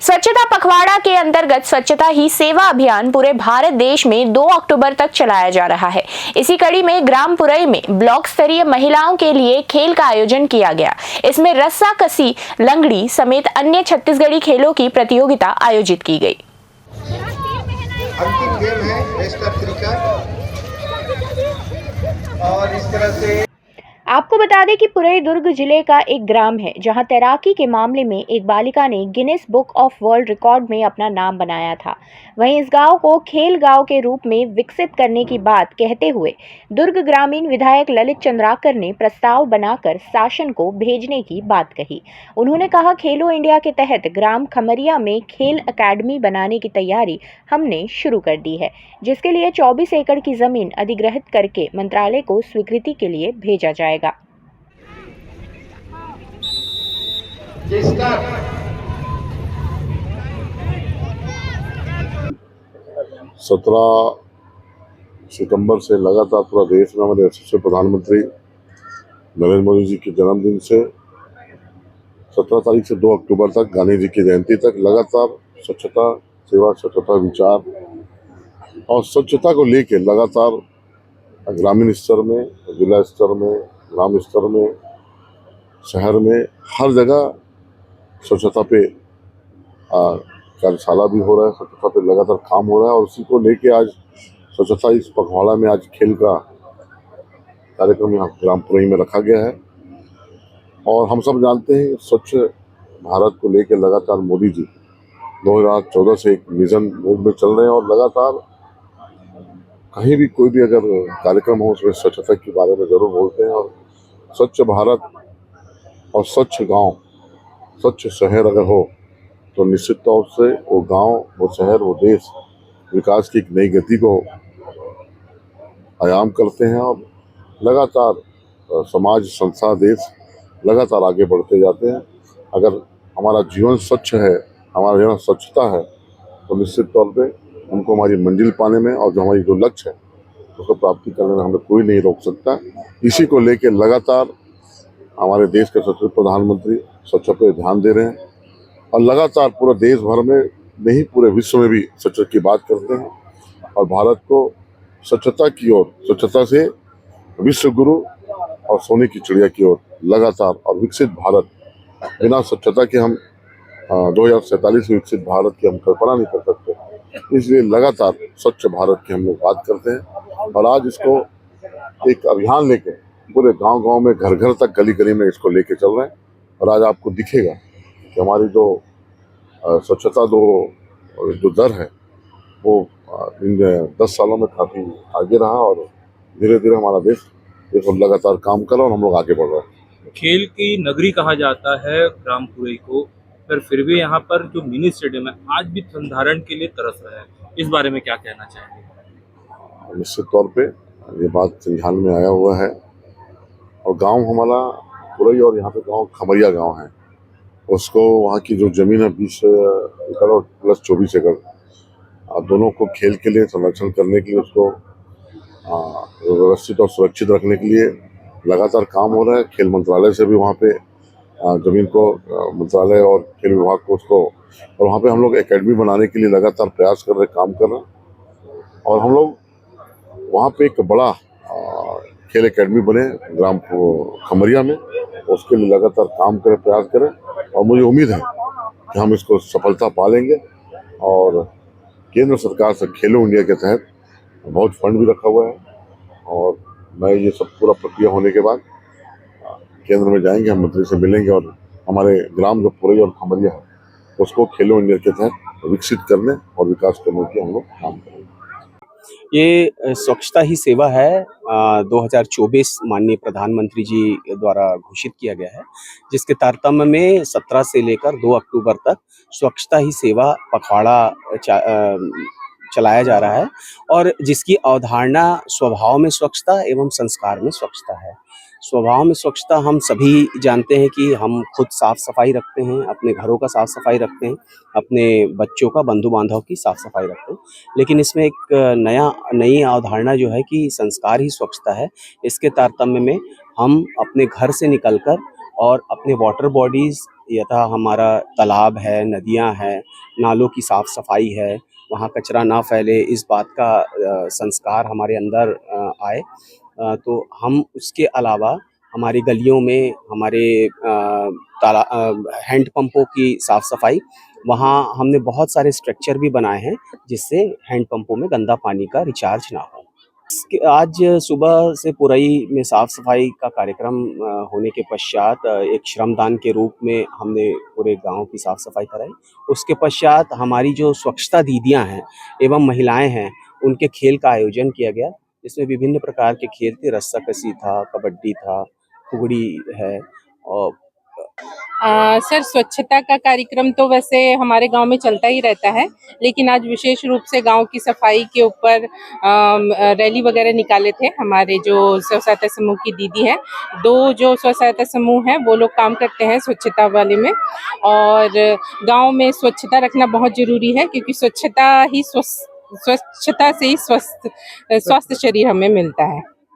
स्वच्छता पखवाड़ा के अंतर्गत स्वच्छता ही सेवा अभियान पूरे भारत देश में 2 अक्टूबर तक चलाया जा रहा है। इसी कड़ी में ग्राम पुरई में ब्लॉक स्तरीय महिलाओं के लिए खेल का आयोजन किया गया। इसमें रस्सा कसी, लंगड़ी समेत अन्य छत्तीसगढ़ी खेलों की प्रतियोगिता आयोजित की गई। अंतिम गेम है बेस्ट ऑफ 3 का और इस तरह से आपको बता दें कि पुरई दुर्ग जिले का एक ग्राम है जहां तैराकी के मामले में एक बालिका ने Guinness book of world record में अपना नाम बनाया था। वहीं इस गांव को खेल गांव के रूप में विकसित करने की बात कहते हुए दुर्ग ग्रामीण विधायक ललित चंद्राकर ने प्रस्ताव बनाकर शासन को भेजने की बात कही। उन्होंने कहा, खेलो इंडिया के तहत ग्राम खमरिया में खेल अकादमी बनाने की तैयारी हमने शुरू कर दी है, जिसके लिए 24 एकड़ की जमीन अधिग्रहित करके मंत्रालय को स्वीकृति के लिए भेजा जाएगा। 17 सितंबर से लगातार पूरा देश में हमारे यशस्वी प्रधानमंत्री नरेंद्र मोदी जी के जन्मदिन से 17 तारीख से 2 अक्टूबर तक गांधी जी की जयंती तक लगातार स्वच्छता सेवा, स्वच्छता विचार और स्वच्छता को लेकर लगातार ग्रामीण स्तर में, जिला स्तर में, ग्राम स्तर में, शहर में, हर जगह स्वच्छता पे कार्यशाला भी हो रहा है, स्वच्छता पे लगातार काम हो रहा है और उसी को लेके आज स्वच्छता इस पखवाड़ा में आज खेल का कार्यक्रम यहाँ ग्राम पुरई में रखा गया है। और हम सब जानते हैं स्वच्छ भारत को लेकर लगातार मोदी जी 2014 से एक मिशन मोड में चल रहे हैं और लगातार कहीं भी कोई भी अगर कार्यक्रम हो उसमें स्वच्छता के बारे में जरूर बोलते हैं। और स्वच्छ भारत और स्वच्छ गांव, स्वच्छ शहर अगर हो तो निश्चित तौर से वो गांव, वो शहर, वो देश विकास की एक नई गति को आयाम करते हैं और लगातार समाज, संस्था, देश लगातार आगे बढ़ते जाते हैं। अगर हमारा जीवन स्वच्छ है, हमारा जीवन स्वच्छता है तो निश्चित तौर पे हमको हमारी मंजिल पाने में और जो हमारी जो लक्ष्य है उसको प्राप्ति करने में हमें कोई नहीं रोक सकता। इसी को लेकर लगातार हमारे देश के यशस्वी प्रधानमंत्री स्वच्छता पे ध्यान दे रहे हैं और लगातार पूरे देश भर में नहीं पूरे विश्व में भी स्वच्छता की बात करते हैं और भारत को स्वच्छता की ओर, स्वच्छता से विश्व गुरु और सोने की चिड़िया की ओर लगातार और विकसित भारत, बिना स्वच्छता के हम 2047 में विकसित भारत की हम कल्पना नहीं कर सकते। इसलिए लगातार स्वच्छ भारत की हम लोग बात करते हैं और आज इसको एक अभियान लेके पूरे गांव-गांव में, घर-घर तक, गली-गली में इसको लेके चल रहे हैं। और आज आपको दिखेगा कि हमारी जो स्वच्छता जो दर है वो इन 10 सालों में काफ़ी आगे रहा और धीरे धीरे हमारा देश देखो लगातार काम कर रहा है और हम लोग आगे बढ़ रहे हैं। खेल की नगरी कहा जाता है ग्राम पुरई को, पर फिर भी यहाँ पर जो मिनी स्टेडियम है आज भी संधारण के लिए तरस रहा है। इस बारे में क्या कहना चाहेंगे? निश्चित तौर पे ये बात ध्यान में आया हुआ है और गांव हमारा पुरई और यहाँ पे गांव खमरिया गांव है, उसको वहाँ की जो जमीन है 20 एकड़ और प्लस 24 एकड़, दोनों को खेल के लिए संरक्षण करने के लिए, उसको व्यवस्थित और सुरक्षित रखने के लिए लगातार काम हो रहा है। खेल मंत्रालय से भी वहाँ पे जमीन को मंत्रालय और खेल विभाग को उसको, और वहाँ पे हम लोग एकेडमी बनाने के लिए लगातार प्रयास कर रहे, काम कर रहे हैं और हम लोग वहाँ पे एक बड़ा खेल एकेडमी बने ग्राम खमरिया में, उसके लिए लगातार काम करें, प्रयास करें और मुझे उम्मीद है कि हम इसको सफलता पा लेंगे। और केंद्र सरकार से खेलो इंडिया के तहत बहुत फंड भी रखा हुआ है और मैं ये सब पूरा प्रक्रिया होने के बाद केंद्र में जाएंगे, हम मंत्री से मिलेंगे और हमारे ग्राम जो पुरई और खमरिया है उसको खेलो इंडिया के तहत विकसित करने और विकास करने की हम लोग काम करेंगे। ये स्वच्छता ही सेवा है 2024 माननीय प्रधानमंत्री जी द्वारा घोषित किया गया है, जिसके तारतम्य में 17 से लेकर 2 अक्टूबर तक स्वच्छता ही सेवा पखवाड़ा चलाया जा रहा है और जिसकी अवधारणा स्वभाव में स्वच्छता एवं संस्कार में स्वच्छता है। स्वभाव में स्वच्छता हम सभी जानते हैं कि हम खुद साफ सफाई रखते हैं, अपने घरों का साफ सफाई रखते हैं, अपने बच्चों का, बंधु बांधव की साफ सफाई रखते हैं, लेकिन इसमें एक नई अवधारणा जो है कि संस्कार ही स्वच्छता है। इसके तारतम्य में हम अपने घर से निकलकर और अपने वाटर बॉडीज़ यथा हमारा तालाब है, नदियाँ हैं, नालों की साफ़ सफाई है, वहाँ कचरा ना फैले, इस बात का संस्कार हमारे अंदर आए। तो हम उसके अलावा हमारी गलियों में हमारे हैंड पंपों की साफ़ सफाई, वहाँ हमने बहुत सारे स्ट्रक्चर भी बनाए हैं जिससे हैंड पंपों में गंदा पानी का रिचार्ज ना हो। आज सुबह से पुरई में साफ सफाई का कार्यक्रम होने के पश्चात एक श्रमदान के रूप में हमने पूरे गांव की साफ सफाई कराई। उसके पश्चात हमारी जो स्वच्छता दीदियां हैं एवं महिलाएं हैं, उनके खेल का आयोजन किया गया, जिसमें विभिन्न प्रकार के खेल थे। रस्साकसी था, कबड्डी था, फुगड़ी है और सर, स्वच्छता का कार्यक्रम तो वैसे हमारे गांव में चलता ही रहता है, लेकिन आज विशेष रूप से गांव की सफाई के ऊपर रैली वगैरह निकाले थे। हमारे जो स्व सहायता समूह की दीदी हैं, 2 जो स्व सहायता समूह हैं, वो लोग काम करते हैं स्वच्छता वाले में। और गांव में स्वच्छता रखना बहुत ज़रूरी है, क्योंकि स्वच्छता से ही स्वास्थ्य शरीर हमें मिलता है।